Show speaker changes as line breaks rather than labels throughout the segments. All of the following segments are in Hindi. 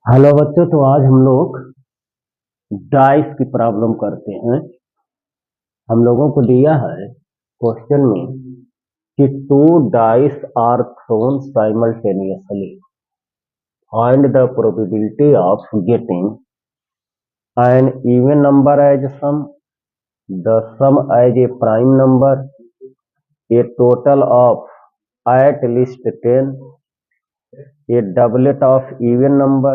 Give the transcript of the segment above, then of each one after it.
हेलो बच्चों, तो आज हम लोग डाइस की प्रॉब्लम करते हैं। हम लोगों को दिया है क्वेश्चन में कि two dice are thrown simultaneously, find the probability of getting an even number as sum, the sum as a prime number, a total of at least 10, a doublet of even number,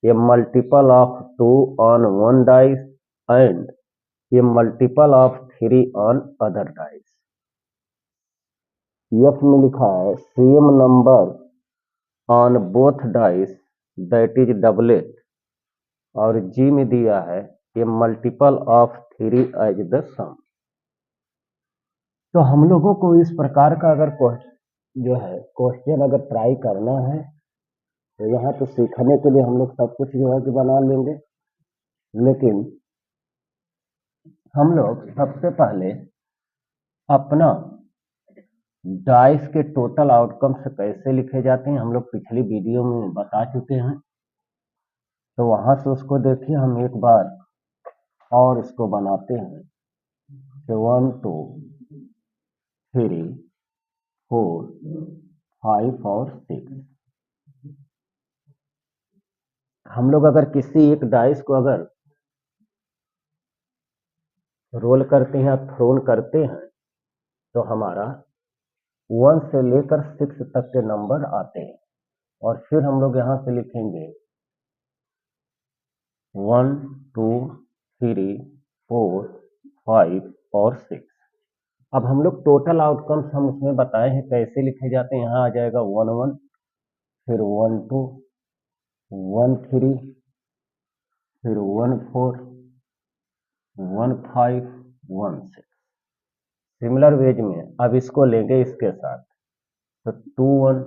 a multiple of 2 on one dice, and a multiple of 3 on other dice. F में लिखा है same number on both dice that is doublet, और G में दिया है ए मल्टीपल ऑफ 3 एज द सम। तो हम लोगों को इस प्रकार का अगर क्वेश्चन अगर ट्राई करना है तो यहाँ तो सीखने के लिए हम लोग सब कुछ जो है कि बना लेंगे, लेकिन हम लोग सबसे पहले अपना डाइस के टोटल आउटकम्स कैसे लिखे जाते हैं हम लोग पिछली वीडियो में बता चुके हैं। तो वहां से उसको देखिए, हम एक बार और इसको बनाते हैं। 1 2 3 4 5 और 6। हम लोग अगर किसी एक डाइस को अगर रोल करते हैं या थ्रोन करते हैं तो हमारा 1 से लेकर 6 तक के नंबर आते हैं, और फिर हम लोग यहाँ से लिखेंगे 1 2 3 4 5 और 6। अब हम लोग टोटल आउटकम्स हम उसमें बताए हैं कैसे लिखे जाते हैं। यहाँ आ जाएगा 1 1, फिर 1 2, 1 3, फिर 1 4, 1 5, 1 6। सिमिलर वेज में अब इसको लेंगे इसके साथ, तो 2 1,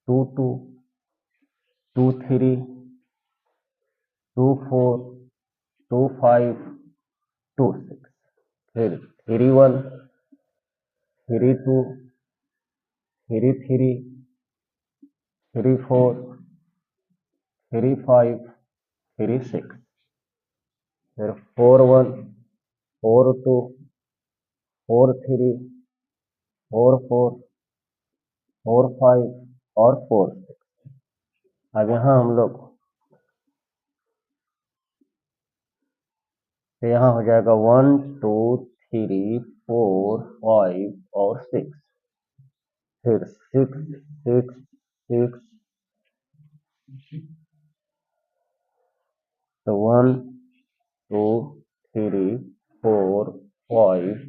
2 2, 2 3, 2 4, 2 5, 2 6, फिर 3 1, 3 2, 3 3, 3 4, 3 5, 3 6, फिर 4 1, 4 2, 4 3, 4 4, 4 5 और 4 6। अब यहाँ हम लोग तो यहाँ हो जाएगा 1 2 3 4 5 और 6, फिर 6 6 6, तो 1 2 3 4 5,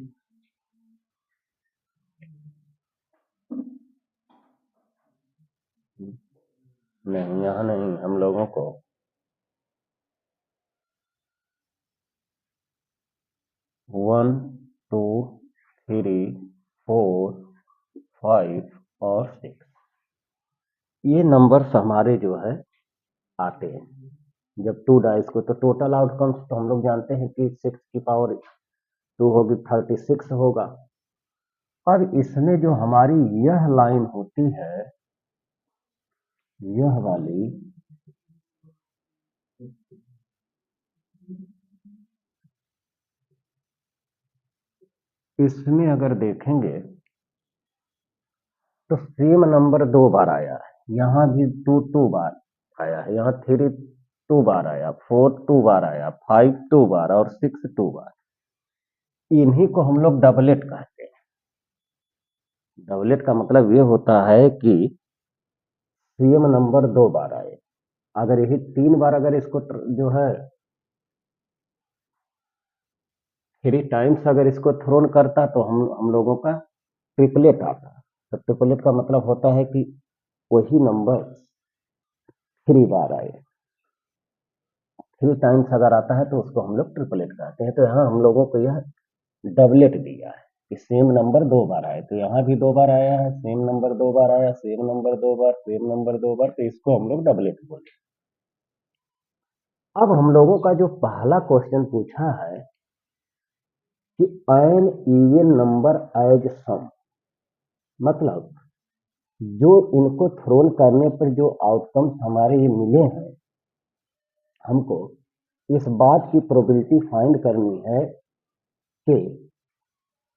नहीं यहाँ नहीं, हम लोगों को 1 2 3 4 5 और 6 ये नंबर्स हमारे जो है आते हैं जब टू डाइस को। तो टोटल आउटकम्स तो हम लोग जानते हैं कि 6 की पावर 2 होगी, 36 होगा। अब इसमें जो हमारी यह लाइन होती है, यह वाली, इसमें अगर देखेंगे तो सेम नंबर 2 बार आया है। यहाँ भी 2 2 बार आया है, यहाँ 3 2 बार आया, 4 2 बार आया, 5 2 बार और 6 2 बार। इन्हीं को हम लोग डबलेट कहते हैं। डबलेट का मतलब ये होता है कि सेम नंबर 2 बार आए। अगर यही 3 बार अगर इसको जो है 3 टाइम्स अगर इसको थ्रोन करता तो हम लोगों का ट्रिपलेट आता। तो ट्रिपलेट का मतलब होता है कि वही नंबर 3 बार आए। 3 टाइम्स अगर आता है तो उसको हम लोग ट्रिपलेट कहते हैं। तो यहाँ हम लोगों को यह डबलेट दिया है कि सेम नंबर 2 बार आए। तो यहाँ भी 2 बार आया है, सेम नंबर 2 बार आया, सेम नंबर 2 बार, सेम नंबर 2 बार, तो इसको हम लोग डबलेट बोले। अब हम लोगों का जो पहला क्वेश्चन पूछा है कि एन इवन नंबर एज सम, मतलब जो इनको थ्रोन करने पर जो आउटकम्स हमारे ये मिले हैं हमको इस बात की प्रोबेबिलिटी फाइंड करनी है कि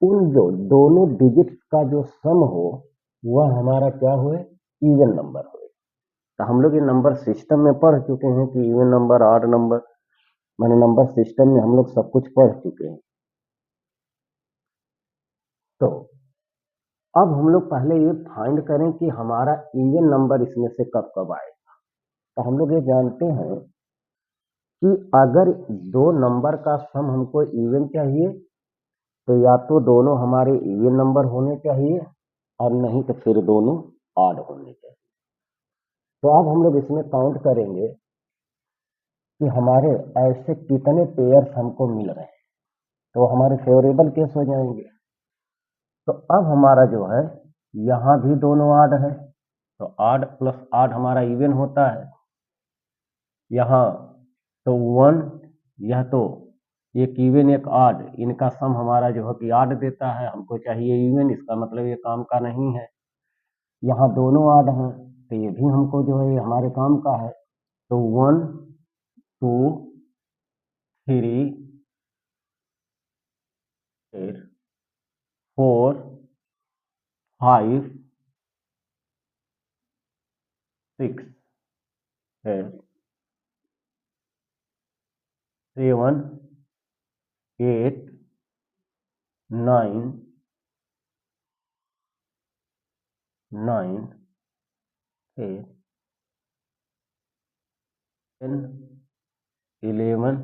उन जो दोनों डिजिट्स का जो सम हो वह हमारा क्या हुए, इवन नंबर हुए। तो हम लोग ये नंबर सिस्टम में पढ़ चुके हैं कि इवन नंबर, ऑड नंबर, माने नंबर सिस्टम में हम लोग सब कुछ पढ़ चुके हैं। तो अब हम लोग पहले ये फाइंड करें कि हमारा इवन नंबर इसमें से कब कब आएगा। तो हम लोग ये जानते हैं कि अगर दो नंबर का सम हमको इवन चाहिए तो या तो दोनों हमारे इवन नंबर होने चाहिए और नहीं तो फिर दोनों ऑड होने चाहिए। तो अब हम लोग इसमें काउंट करेंगे कि हमारे ऐसे कितने पेयर्स हमको मिल रहे हैं, तो हमारे फेवरेबल केस हो जाएंगे। तो अब हमारा जो है यहाँ भी दोनों ऑड है, तो ऑड प्लस ऑड हमारा इवन होता है। यहाँ तो 1, यह तो एक इवन एक ऑड, इनका सम हमारा जो है कि ऑड देता है, हमको चाहिए इवन, इसका मतलब ये काम का नहीं है। यहाँ दोनों ऑड हैं तो ये भी हमको जो है हमारे काम का है। तो 1 2 3 फिर 4 5 6 फिर 7 8 9 9 फिर 10 11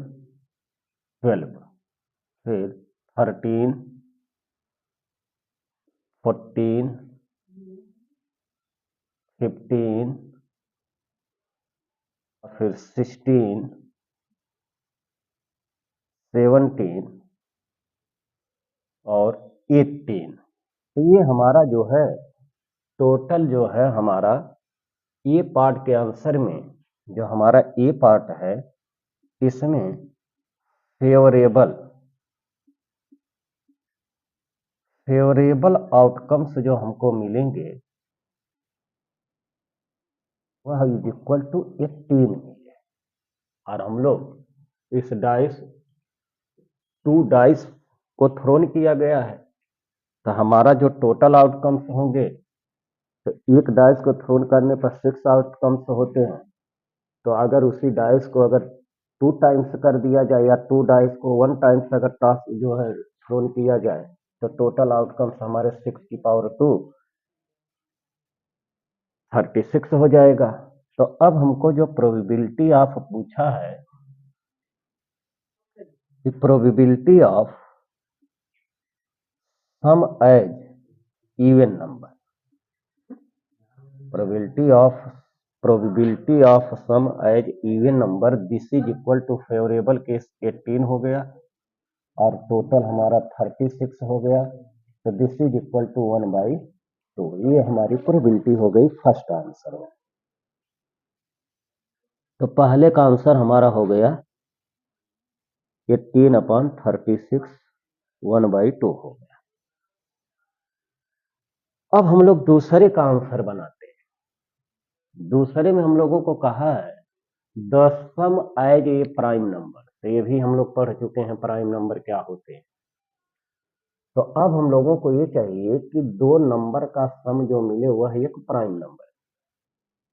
12 फिर 13 14 15 फिर 16 17 और 18। तो ये हमारा जो है टोटल जो है हमारा ए पार्ट के आंसर में, जो हमारा ए पार्ट है इसमें फेवरेबल आउटकम्स जो हमको मिलेंगे वह इज इक्वल टू 18 मिले। और हम लोग इस डाइस 2 डाइस को थ्रोन किया गया है, तो हमारा जो टोटल आउटकम्स होंगे, तो एक डाइस को थ्रोन करने पर 6 आउटकम्स होते हैं। तो अगर उसी डाइस को अगर 2 टाइम्स कर दिया जाए या 2 डाइस को 1 टाइम्स अगर टॉस जो है थ्रोन किया जाए तो टोटल आउटकम्स हमारे 6 की पावर 2 36 हो जाएगा। तो अब हमको जो प्रोबेबिलिटी ऑफ पूछा है, probability of sum as even number, probability of sum as even number, this is equal to favourable case 18 हो गया और टोटल हमारा 36 हो गया। तो दिस इज इक्वल टू 1/2। ये हमारी प्रोबेबिलिटी हो गई फर्स्ट आंसर में। तो पहले का आंसर हमारा हो गया 18/36 1/2 हो गया। अब हम लोग दूसरे का आंसर बनाते हैं। दूसरे में हम लोगों को कहा है the sum as a prime number, तो ये भी हम लोग पढ़ चुके हैं प्राइम नंबर क्या होते हैं। तो अब हम लोगों को ये चाहिए कि दो नंबर का सम जो मिले वह एक प्राइम नंबर।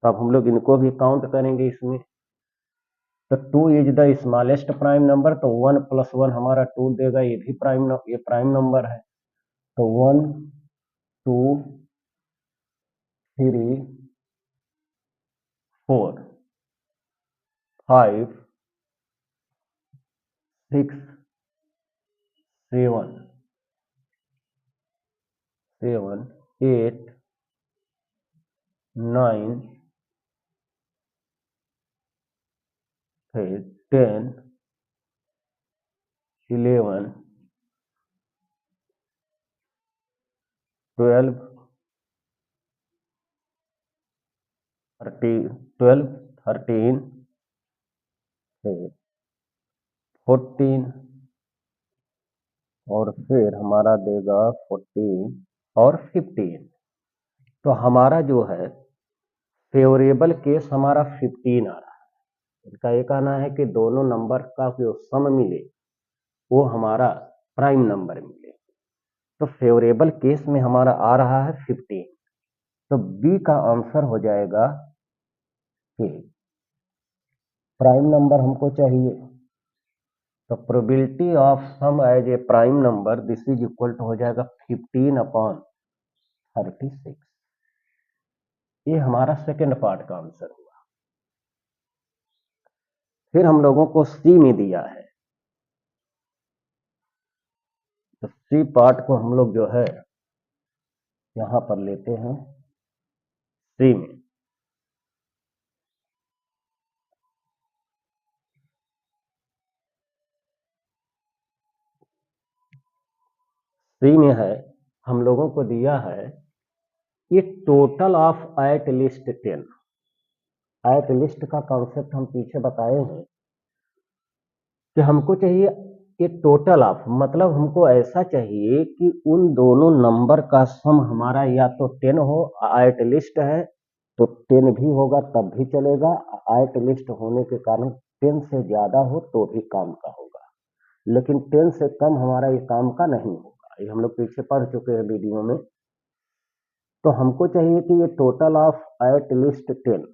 तो अब हम लोग इनको भी काउंट करेंगे इसमें। तो 2 is the smallest prime number, तो 1 + 1 हमारा 2 देगा, ये भी ये प्राइम नंबर है। तो 1 2 3 4 5 6 7 8 9 फिर 10 11 12 13 फिर 14 और फिर हमारा देगा 14 और 15। तो हमारा जो है फेवरेबल केस हमारा 15 आ रहा है। इनका ये कहना है कि दोनों नंबर का जो सम मिले वो हमारा प्राइम नंबर मिले। तो फेवरेबल केस में हमारा आ रहा है 15। तो बी का आंसर हो जाएगा कि प्राइम नंबर हमको चाहिए, तो probability of sum as a prime number this is equal to हो जाएगा 15/36। ये हमारा सेकेंड पार्ट का आंसर हुआ। फिर हम लोगों को सी में दिया है, तो सी पार्ट को हम लोग जो है यहां पर लेते हैं। सी में सी में है, हम लोगों को दिया है ये total of at least 10। At least का कॉन्सेप्ट हम पीछे बताए हैं कि हमको चाहिए ये टोटल ऑफ, मतलब हमको ऐसा चाहिए कि उन दोनों नंबर का सम हमारा या तो 10 हो, एट लिस्ट है तो 10 भी होगा तब भी चलेगा, एट लिस्ट होने के कारण 10 से ज्यादा हो तो भी काम का होगा, लेकिन 10 से कम हमारा ये काम का नहीं होगा। ये हम लोग पीछे पढ़ चुके हैं वीडियो में। तो हमको चाहिए कि ये टोटल ऑफ एट लिस्ट 10,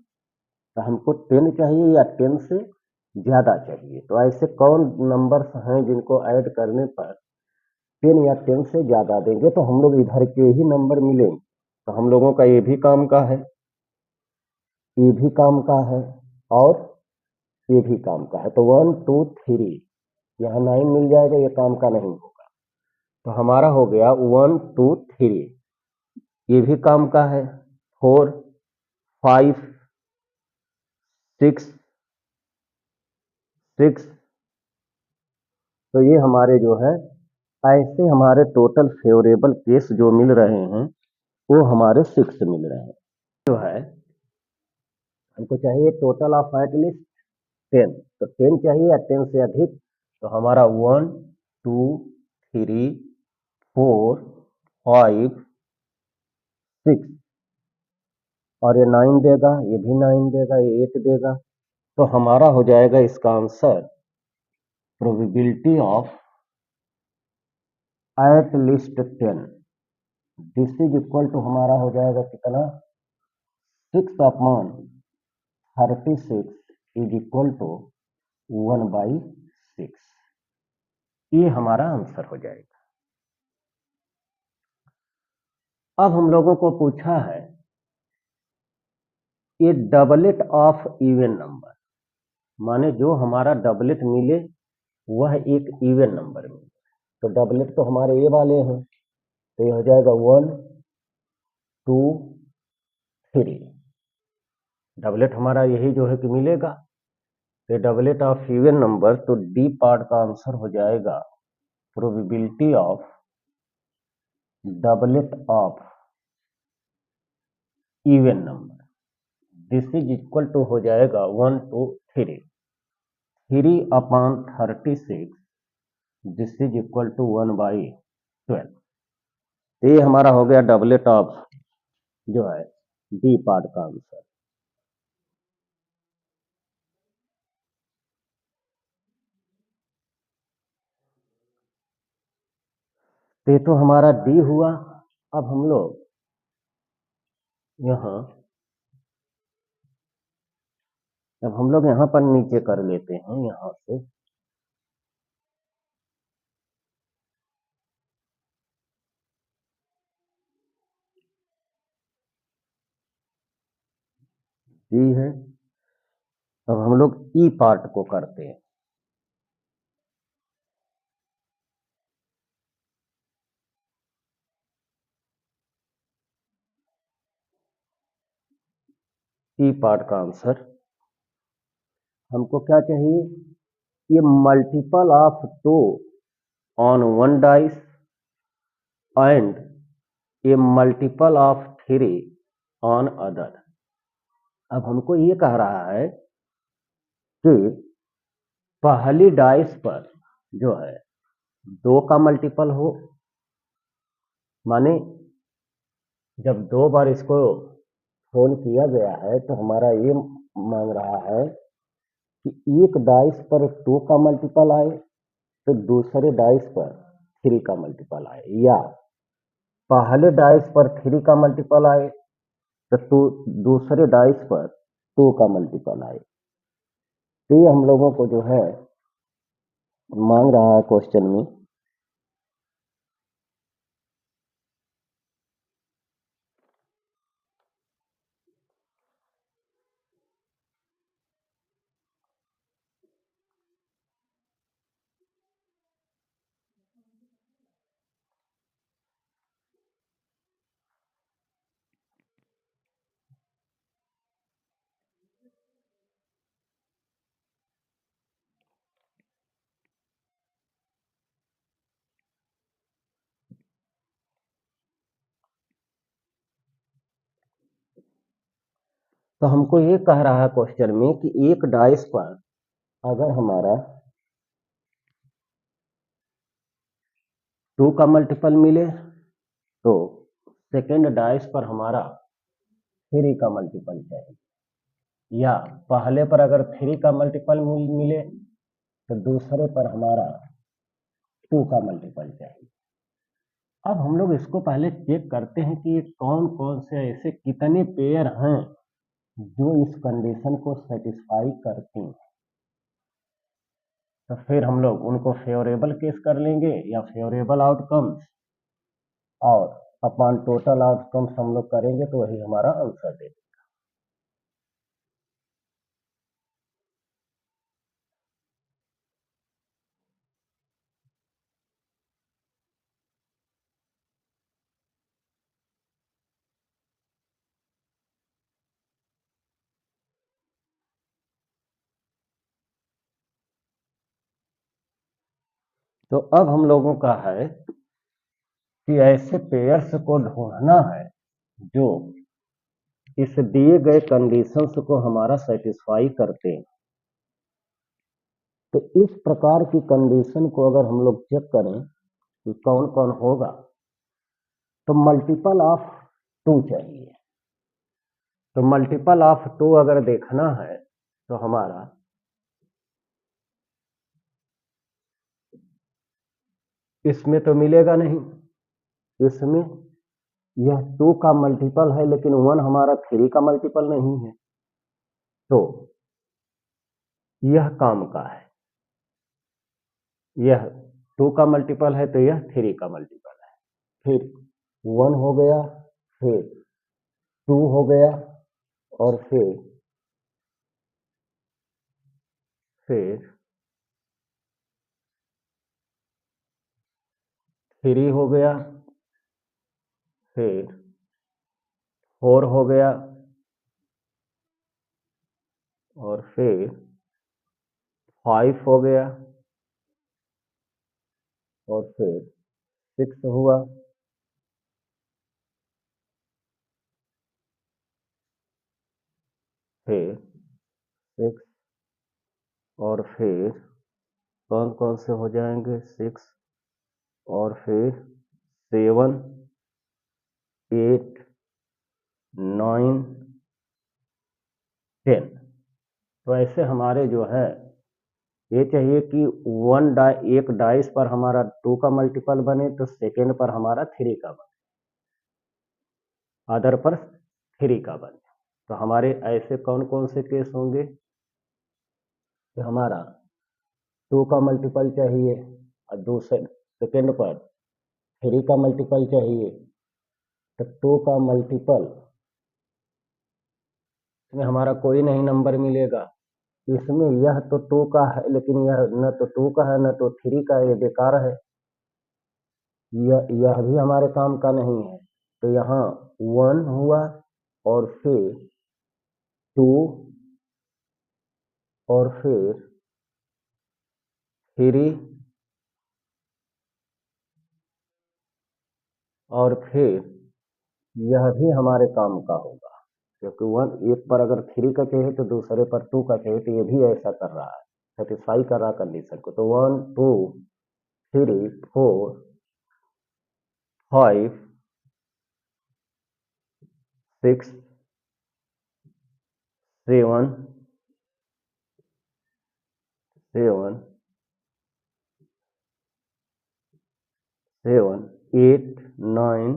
तो हमको 10 चाहिए या 10 से ज्यादा चाहिए। तो ऐसे कौन नंबर्स हैं जिनको ऐड करने पर 10 या 10 से ज्यादा देंगे, तो हम लोग इधर के ही नंबर मिलेंगे। तो हम लोगों का ये भी काम का है, ये भी काम का है और ये भी काम का है। तो 1 2 3 यहाँ 9 मिल जाएगा, ये काम का नहीं होगा। तो हमारा हो गया 1 2 3, ये भी काम का है। 4 5 6 6, तो ये हमारे जो है ऐसे हमारे टोटल फेवरेबल केस जो मिल रहे हैं वो हमारे 6 मिल रहे हैं। जो है हमको चाहिए टोटल ऑफ एटलीस्ट 10, तो 10 चाहिए या 10 से अधिक, तो हमारा 1 2 3 4 5 6, और ये 9 देगा, ये भी 9 देगा, ये 8 देगा। तो हमारा हो जाएगा इसका answer probability of at least 10 this is equal to हमारा हो जाएगा कितना, 6/36 इज इक्वल टू 1/6। ये हमारा आंसर हो जाएगा। अब हम लोगों को पूछा है ये डबलेट ऑफ इवन नंबर, माने जो हमारा डबलेट मिले वह एक इवन नंबर मिले। तो डबलेट तो हमारे ये वाले हैं, तो ये हो जाएगा 1 2 3। डबलेट हमारा यही जो है कि मिलेगा, तो डबलेट ऑफ इवन नंबर, तो डी पार्ट का आंसर हो जाएगा probability of doublet of even number this is equal to हो जाएगा 1 2 3, 3/36 दिस इज इक्वल टू 1/12। तो ये हमारा हो गया डबलेट ऑफ जो है डी पार्ट का आंसर। तो ये तो हमारा डी हुआ। अब हम लोग यहाँ पर नीचे कर लेते हैं यहाँ से। डी है, अब हम लोग ई पार्ट को करते हैं। ई पार्ट का आंसर हमको क्या चाहिए, ये multiple of 2 on 1 dice and ये मल्टीपल ऑफ 3 ऑन अदर। अब हमको ये कह रहा है कि पहली डाइस पर जो है 2 का मल्टीपल हो, माने जब 2 बार इसको फोन किया गया है तो हमारा ये मांग रहा है कि एक डाइस पर 2 का मल्टीपल आए तो दूसरे डाइस पर 3 का मल्टीपल आए, या पहले डाइस पर 3 का मल्टीपल आए तो दूसरे डाइस पर 2 का मल्टीपल आए। तो ये हम लोगों को जो है मांग रहा है क्वेश्चन में। तो हमको ये कह रहा है क्वेश्चन में कि एक डाइस पर अगर हमारा 2 का मल्टीपल मिले तो सेकेंड डाइस पर हमारा 3 का मल्टीपल चाहिए, या पहले पर अगर 3 का मल्टीपल मिले तो दूसरे पर हमारा 2 का मल्टीपल चाहिए। अब हम लोग इसको पहले चेक करते हैं कि ये कौन कौन से ऐसे कितने पेयर हैं जो इस कंडीशन को सेटिस्फाई करती हैं। तो फिर हम लोग उनको फेवरेबल केस कर लेंगे या फेवरेबल आउटकम्स, और अपॉन टोटल आउटकम्स हम लोग करेंगे तो वही हमारा आंसर दे देगा। तो अब हम लोगों का है कि ऐसे पेयर्स को ढूंढना है जो इस दिए गए कंडीशंस को हमारा सेटिस्फाई करते हैं। तो इस प्रकार की कंडीशन को अगर हम लोग चेक करें कि कौन कौन होगा, तो मल्टीपल ऑफ 2 चाहिए। तो मल्टीपल ऑफ 2 अगर देखना है तो हमारा इसमें तो मिलेगा नहीं, इसमें यह 2 का मल्टीपल है लेकिन 1 हमारा 3 का मल्टीपल नहीं है, तो यह काम का है। यह 2 का मल्टीपल है तो यह 3 का मल्टीपल है। फिर 1 हो गया, फिर 2 हो गया, और फिर 3 हो गया, फिर 4 हो गया, और फिर 5 हो गया, और फिर 6 हुआ, फिर 6, और फिर कौन कौन से हो जाएंगे 6, और फिर 7, 8, 9, 10। तो ऐसे हमारे जो है ये चाहिए कि एक डाइस पर हमारा 2 का मल्टीपल बने तो सेकेंड पर हमारा 3 का बने, अदर पर 3 का बने। तो हमारे ऐसे कौन कौन से केस होंगे कि हमारा 2 का मल्टीपल चाहिए और दूसरे सेकेंड पर 3 का मल्टीपल चाहिए। तो 2 का मल्टीपल इसमें हमारा कोई नहीं नंबर मिलेगा, इसमें यह तो 2 का है लेकिन यह न तो 2 का है न तो 3 का है, ये बेकार है, यह भी हमारे काम का नहीं है। तो यहाँ 1 हुआ, और फिर 2, और फिर 3, और फिर यह भी हमारे काम का होगा, क्योंकि 1 एक पर अगर 3 का चाहिए तो दूसरे पर 2 का चाहिए, तो ये भी ऐसा कर रहा है, सेटिस्फाई कर रहा कंडीशन को। तो 1, 2, 3, 4, 5, 6, 7, 7 7 8 9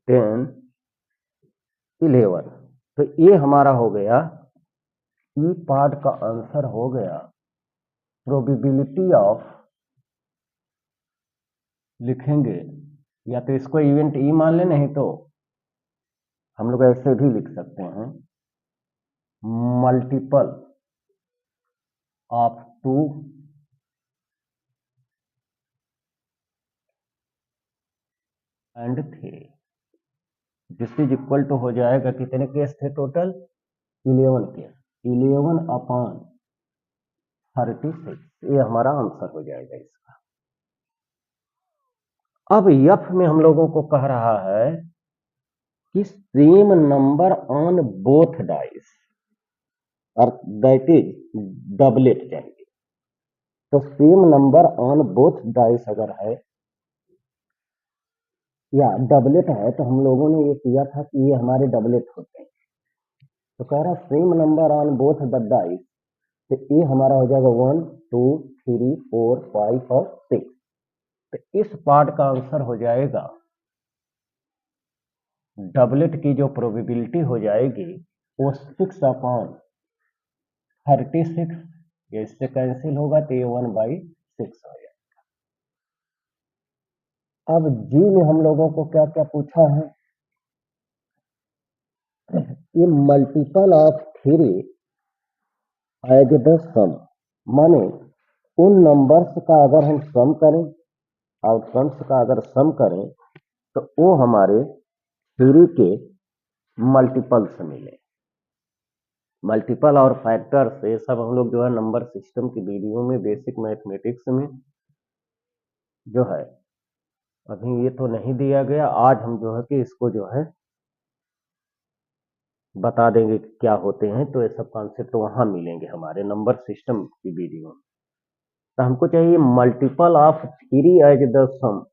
10 11। तो ये हमारा हो गया, ई पार्ट का आंसर हो गया प्रोबेबिलिटी ऑफ, लिखेंगे या तो इसको इवेंट ई मान ले, नहीं तो हम लोग ऐसे भी लिख सकते हैं, multiple of 2 and 3, this is equal to हो जाएगा, कितने केस थे टोटल, 11 केस, 11/36, ये हमारा आंसर हो जाएगा इसका। अब एफ में हम लोगों को कह रहा है कि same number on both dice, और दैट इज डबलेट चाहिए। तो same number on both dice अगर है या डबलेट है, तो हम लोगों ने ये किया था कि ये हमारे डबलेट होते हैं। तो कह रहा same number on both the dice, तो ये हमारा हो जाएगा 1 2 3 4 5 और 6। तो इस पार्ट का आंसर हो जाएगा, डबलेट की जो प्रोबेबिलिटी हो जाएगी वो 6/36, ये इससे कैंसिल होगा तो ये 1/6 हो जाएगा। अब जी में हम लोगों को क्या क्या पूछा है, ये मल्टीपल ऑफ 3 एज द सम, माने उन नंबर्स का अगर हम सम करें, आउटकम्स का अगर सम करें, तो वो हमारे 3 के मल्टीपल्स मिले। मल्टीपल और फैक्टर्स ये सब हम लोग जो है नंबर सिस्टम की वीडियो में, बेसिक मैथमेटिक्स में जो है, अभी ये तो नहीं दिया गया, आज हम जो है कि इसको जो है बता देंगे कि क्या होते हैं। तो ये सब कॉन्सेप्ट वहां मिलेंगे हमारे नंबर सिस्टम की वीडियो में। तो हमको चाहिए multiple of 3 as the sum,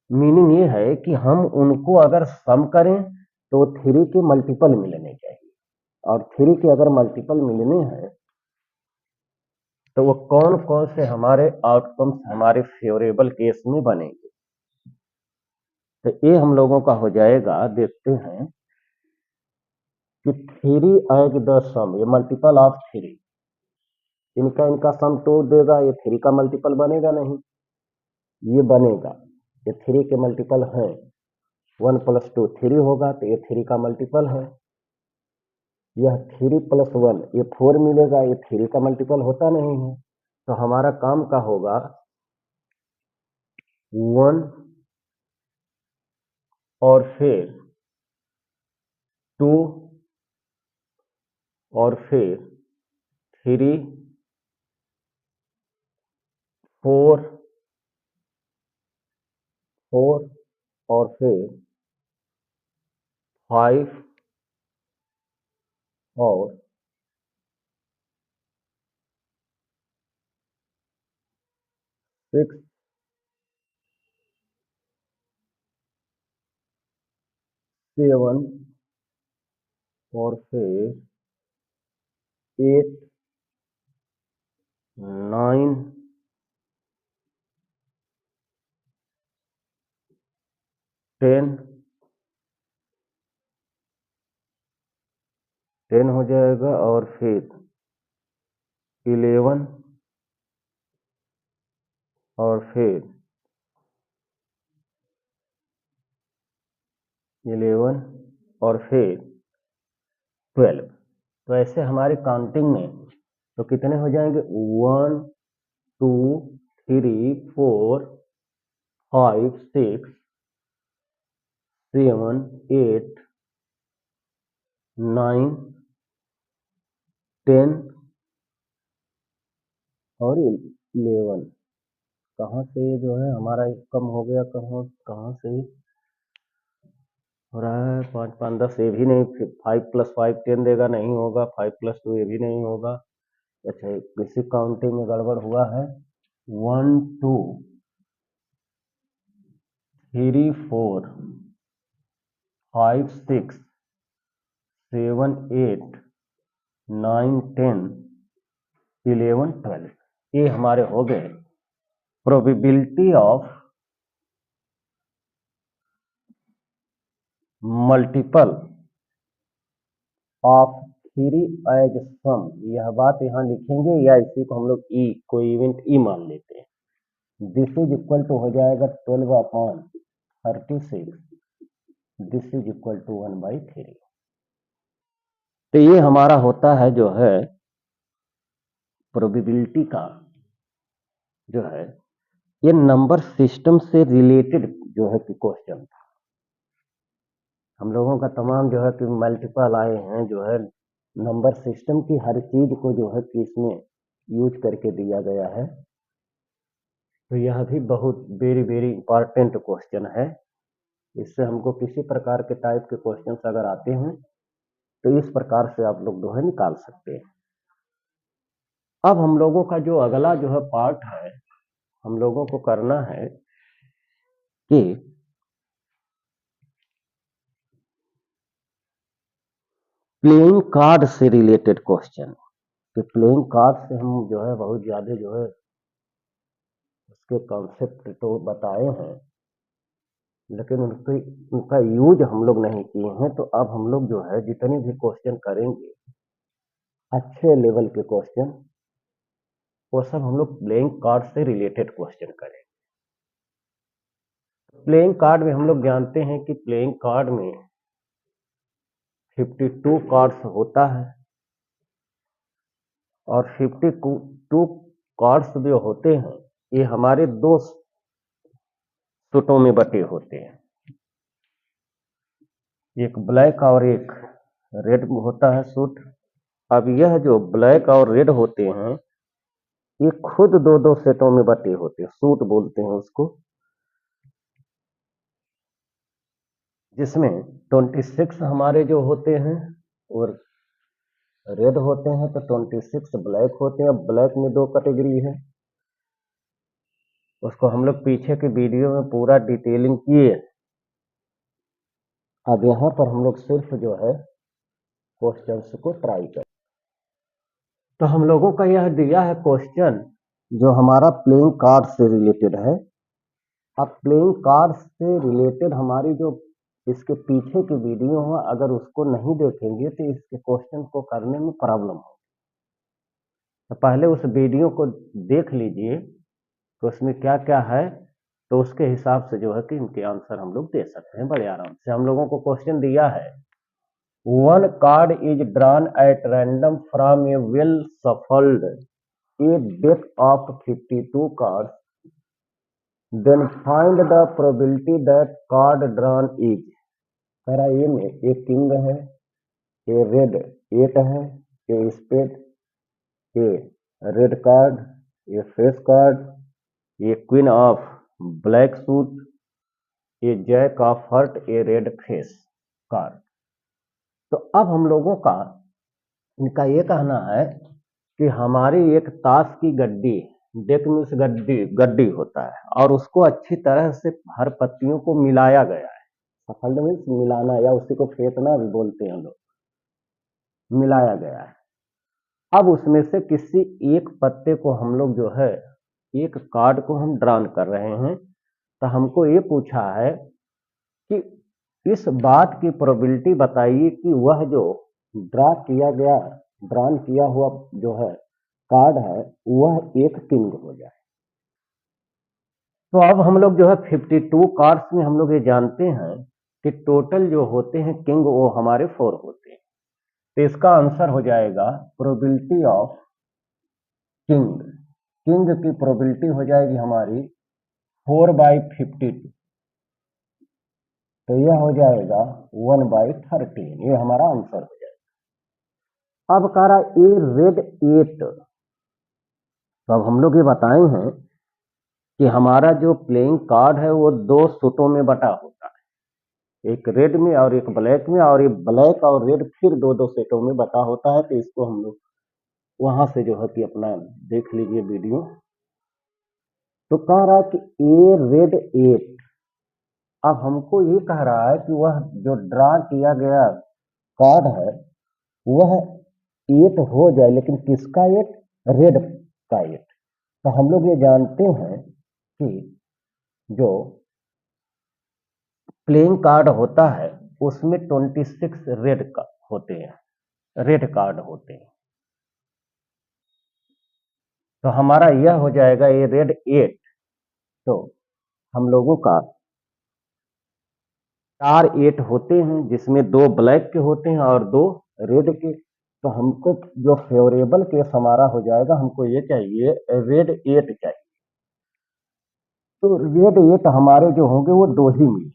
meaning ये है कि हम उनको अगर सम करें तो 3 के मल्टीपल मिलने चाहिए, और 3 के अगर मल्टीपल मिलने हैं तो वो कौन कौन से हमारे आउटकम्स हमारे फेवरेबल केस में बनेंगे। तो ये हम लोगों का हो जाएगा, देखते हैं कि 3 एज द सम, ये मल्टीपल ऑफ 3, इनका सम तोड़ देगा, ये 3 का मल्टीपल बनेगा नहीं, ये बनेगा, ये 3 के मल्टीपल है, 1 + 2 3 होगा, तो ये 3 का मल्टीपल है। यह 3 + 1 ये 4 मिलेगा, ये 3 का मल्टीपल होता नहीं है। तो हमारा काम का होगा 1 और फिर 2 और फिर 3 4 4 और फिर 5 और 6 7 और फिर 8 9 10 10 हो जाएगा, और फिर 11 और फिर 11 और फिर 12। तो ऐसे हमारी काउंटिंग में तो कितने हो जाएंगे, 1 2 3 4 5 6 7 8 9 10 और 11। कहाँ से जो है हमारा कम हो गया, कहाँ कहाँ से हो रहा है, 5 5 10, ये भी नहीं, 5 + 5 10 देगा, नहीं होगा, 5 + 2 ये भी नहीं होगा। अच्छा, किसी काउंटिंग में गड़बड़ हुआ है, 1 2 3 4 5 6 7 8 9 10 11, 12, ये हमारे हो गए probability of multiple of three as sum. यह बात यहाँ लिखेंगे या इसी को हम लोग ई कोई इवेंट ई मान लेते हैं। दिस इज इक्वल टू हो जाएगा 12/36, दिस इज इक्वल टू 1/3। तो ये हमारा होता है जो है प्रोबेबिलिटी का जो है, ये नंबर सिस्टम से रिलेटेड जो है कि क्वेश्चन था। हम लोगों का तमाम जो है कि मल्टीपल आए हैं जो है नंबर सिस्टम की हर चीज को जो है कि इसमें यूज करके दिया गया है। तो यह भी बहुत वेरी वेरी इंपॉर्टेंट क्वेश्चन है। इससे हमको किसी प्रकार के टाइप के क्वेश्चंस अगर आते हैं तो इस प्रकार से आप लोग जो है निकाल सकते हैं। अब हम लोगों का जो अगला जो है पार्ट है, हम लोगों को करना है कि प्लेइंग कार्ड से रिलेटेड क्वेश्चन। तो प्लेइंग कार्ड से हम जो है बहुत ज्यादा जो है उसके कॉन्सेप्ट तो बताए हैं, लेकिन उनका यूज हम लोग नहीं किए हैं। तो अब हम लोग जो है जितने भी क्वेश्चन करेंगे अच्छे लेवल के क्वेश्चन, वो सब हम लोग प्लेइंग कार्ड से रिलेटेड क्वेश्चन करेंगे। प्लेइंग कार्ड में हम लोग जानते हैं कि प्लेइंग कार्ड में 52 कार्ड्स होता है और 52 कार्ड्स जो होते हैं ये हमारे दो सूटों में बटे होते हैं, एक ब्लैक और एक रेड होता है सूट। अब यह जो ब्लैक और रेड होते हैं ये खुद दो दो सेटों में बटे होते हैं, सूट बोलते हैं उसको, जिसमें 26 हमारे जो होते हैं और रेड होते हैं, तो 26 ब्लैक होते हैं। ब्लैक में दो कैटेगरी है, उसको हम लोग पीछे के वीडियो में पूरा डिटेलिंग किए। अब यहाँ पर हम लोग सिर्फ जो है क्वेश्चंस को ट्राई करें। तो हम लोगों का यह दिया है क्वेश्चन जो हमारा प्लेइंग कार्ड से रिलेटेड है। अब प्लेइंग कार्ड से रिलेटेड हमारी जो इसके पीछे की वीडियो है, अगर उसको नहीं देखेंगे तो इसके क्वेश्चन को करने में प्रॉब्लम हो। तो पहले उस वीडियो को देख लीजिए तो उसमें क्या क्या है, तो उसके हिसाब से जो है कि इनके आंसर हम लोग दे सकते हैं बड़े आराम से। हम लोगों को क्वेश्चन दिया है, one card is drawn at random from a well shuffled a deck of 52 cards, then find the probability that card drawn is. कह रहा ये में एक किंग है, ए रेड 8 है, a spade, a red card, a face card, a queen of black suit, a jack of heart, a red face card. तो अब हम लोगों का इनका ये कहना है कि हमारी एक ताश की गड्डी, डेक मीन्स गड्डी, गड्डी होता है और उसको अच्छी तरह से हर पत्तियों को मिलाया गया है। सफल्ड मीन्स मिलाना या उसी को फेंकना भी बोलते हैं हम लोग, मिलाया गया है। अब उसमें से किसी एक पत्ते को हम लोग जो है एक कार्ड को हम ड्रॉन कर रहे हैं, तो हमको ये पूछा है कि इस बात की प्रोबेबिलिटी बताइए कि वह जो ड्रा किया गया, ड्रॉन किया हुआ जो है कार्ड है वह एक किंग हो जाए। तो अब हम लोग जो है 52 कार्ड्स में हम लोग ये जानते हैं कि टोटल जो होते हैं किंग वो हमारे 4 होते हैं। तो इसका आंसर हो जाएगा प्रोबेबिलिटी ऑफ किंग, किंग की प्रोबेबिलिटी हो जाएगी हमारी 4/52। तो यह हो जाएगा 1/13, ये हमारा आंसर हो जाएगा। अब कह रहा ए रेड 8। तो अब हम लोग ये बताए हैं कि हमारा जो प्लेइंग कार्ड है वो दो सूटों में बटा होता है, एक रेड में और एक ब्लैक में, और ये ब्लैक और रेड फिर दो दो सेटों में बटा होता है। तो इसको हम लोग वहां से जो है कि अपना देख लीजिए वीडियो। तो कह रहा है कि ए रेड 8। अब हमको ये कह रहा है कि वह जो ड्रा किया गया कार्ड है वह 8 हो जाए, लेकिन किसका 8? रेड का 8। तो हम लोग ये जानते हैं कि जो प्लेइंग कार्ड होता है उसमें 26 रेड का होते हैं, रेड कार्ड होते हैं। तो हमारा यह हो जाएगा ये रेड 8। तो हम लोगों का 4 8 होते हैं जिसमें 2 ब्लैक के होते हैं और 2 रेड के। तो हमको जो फेवरेबल केस हमारा हो जाएगा, हमको ये चाहिए रेड 8 चाहिए। तो रेड 8 हमारे जो होंगे वो 2 ही मिले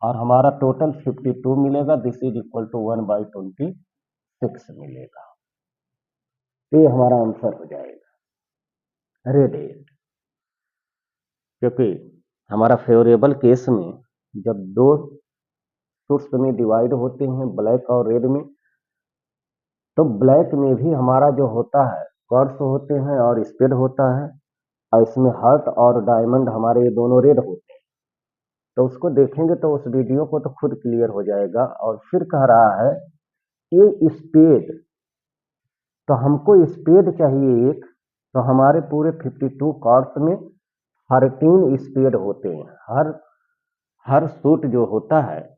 और हमारा टोटल 52 मिलेगा। दिस इज इक्वल टू 1/26 मिलेगा। तो ये हमारा आंसर हो जाएगा रेड 8। क्योंकि हमारा फेवरेबल केस में जब 2 सूट्स में डिवाइड होते हैं ब्लैक और रेड में, तो ब्लैक में भी हमारा जो होता है कर्व्स होते हैं और स्पेड होता है, और इसमें हार्ट और डायमंड हमारे ये दोनों रेड होते हैं। तो उसको देखेंगे तो उस वीडियो को तो खुद क्लियर हो जाएगा। और फिर कह रहा है ये स्पेड, तो हमको स्पेड चाहिए एक। तो हमारे पूरे 52 कार्ड्स में 13 स्पेड होते हैं। हर सूट जो होता है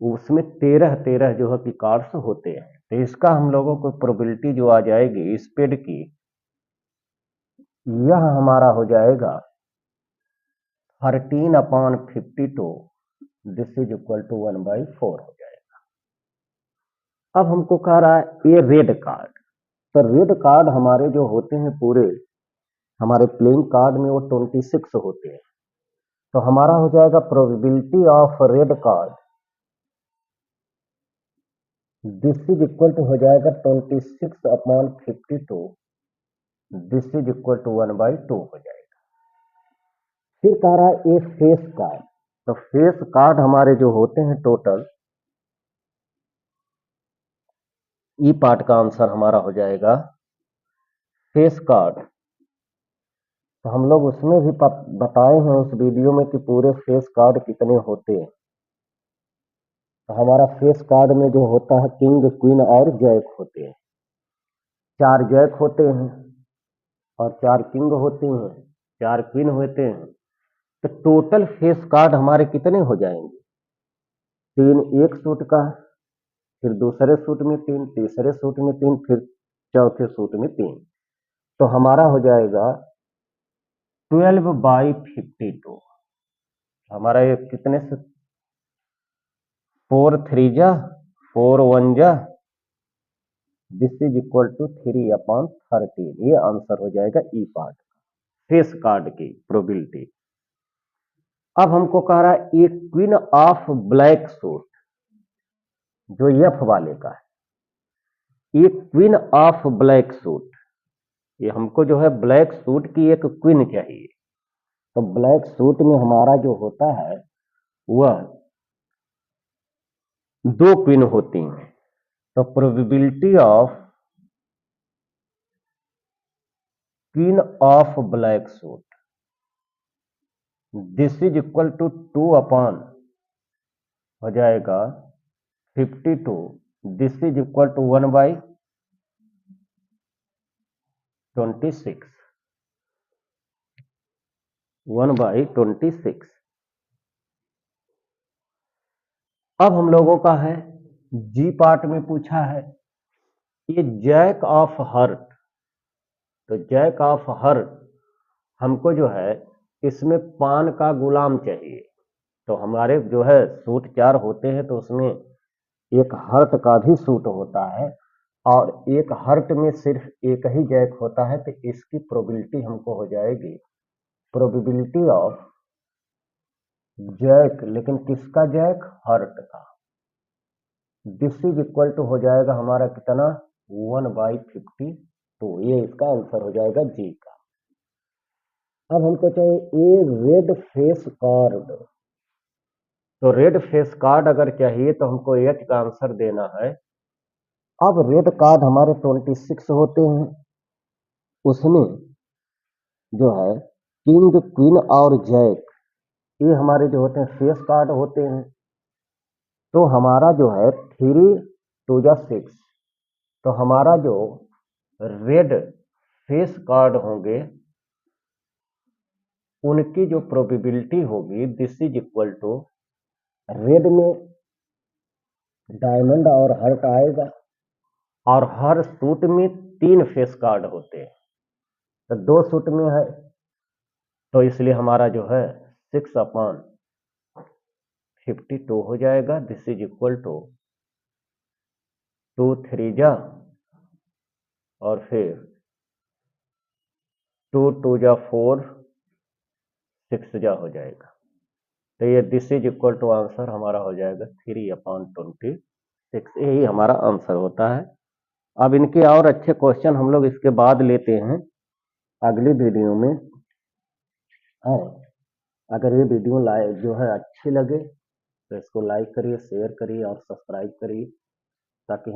उसमें 13 जो है कि कार्ड्स होते हैं। तो इसका हम लोगों को प्रोबेबिलिटी जो आ जाएगी स्पेड की, यह हमारा हो जाएगा 13/52। दिस इज इक्वल टू 1/4 हो जाएगा। अब हमको कह रहा है ये रेड कार्ड। तो रेड कार्ड हमारे जो होते हैं पूरे हमारे प्लेइंग कार्ड में वो 26 होते हैं। तो हमारा हो जाएगा probability of red card, this is equal to हो जाएगा 26/52। दिस इज इक्वल टू 1/2 हो जाएगा। फिर कह रहा है ए फेस कार्ड। तो फेस कार्ड हमारे जो होते हैं टोटल, ई पार्ट का आंसर हमारा हो जाएगा फेस कार्ड। तो हम लोग उसमें भी बताए हैं उस वीडियो में कि पूरे फेस कार्ड कितने होते हैं। तो हमारा फेस कार्ड में जो होता है किंग क्वीन और जैक होते हैं। 4 जैक होते हैं और 4 किंग होते हैं, 4 क्वीन होते हैं। तो टोटल फेस कार्ड हमारे कितने हो जाएंगे? 3 एक सूट का, फिर दूसरे सूट में 3, तीसरे सूट में 3, फिर चौथे सूट में 3। तो हमारा हो जाएगा 12/52। हमारा ये कितने से 4 3 जा 4 1 जा, दिस इज इक्वल टू 3/13। ये आंसर हो जाएगा ई पार्ट फेस कार्ड की प्रोबेबिलिटी। अब हमको कह रहा है ए क्वीन ऑफ ब्लैक सूट, जो एफ वाले का है। ए क्वीन ऑफ ब्लैक सूट, ये हमको जो है ब्लैक सूट की एक क्वीन चाहिए। तो ब्लैक सूट में हमारा जो होता है वह 2 क्वीन होती हैं। तो probability of queen of black suit, this is equal to 2 upon हो जाएगा 52। This is equal to 1/26। 1/26। अब हम लोगों का है जी पार्ट में पूछा है ये जैक ऑफ हर्ट। तो जैक ऑफ हर्ट हमको जो है इसमें पान का गुलाम चाहिए। तो हमारे जो है सूट 4 होते हैं, तो उसमें एक हर्ट का भी सूट होता है और एक हर्ट में सिर्फ एक ही जैक होता है। तो इसकी प्रोबेबिलिटी हमको हो जाएगी प्रोबेबिलिटी ऑफ जैक, लेकिन किसका जैक? हर्ट का। दिस इज इक्वल टू हो जाएगा हमारा कितना 1/52। तो ये इसका आंसर हो जाएगा जी का। अब हमको चाहिए ए रेड फेस कार्ड। तो रेड फेस कार्ड अगर चाहिए तो हमको एच का आंसर देना है। अब रेड कार्ड हमारे 26 होते हैं, उसमें जो है किंग क्वीन और जैक, ये हमारे जो होते हैं फेस कार्ड होते हैं। तो हमारा जो है 3 2 जा 6। तो हमारा जो रेड फेस कार्ड होंगे उनकी जो प्रोबेबिलिटी होगी this is equal to red में डायमंड और हर्ट आएगा और हर सूट में 3 फेस कार्ड होते हैं, तो 2 सूट में है तो इसलिए हमारा जो है 6/52 हो जाएगा। दिस इज इक्वल टू 2 3 जा और फिर 2 2 जा 4 6 जा हो जाएगा। तो ये this is equal to answer हमारा हो जाएगा 3/26। यही हमारा आंसर होता है। अब इनके और अच्छे क्वेश्चन हम लोग इसके बाद लेते हैं अगली वीडियो में। और अगर ये वीडियो जो है अच्छी लगे तो इसको लाइक करिए, शेयर करिए और सब्सक्राइब करिए ताकि हम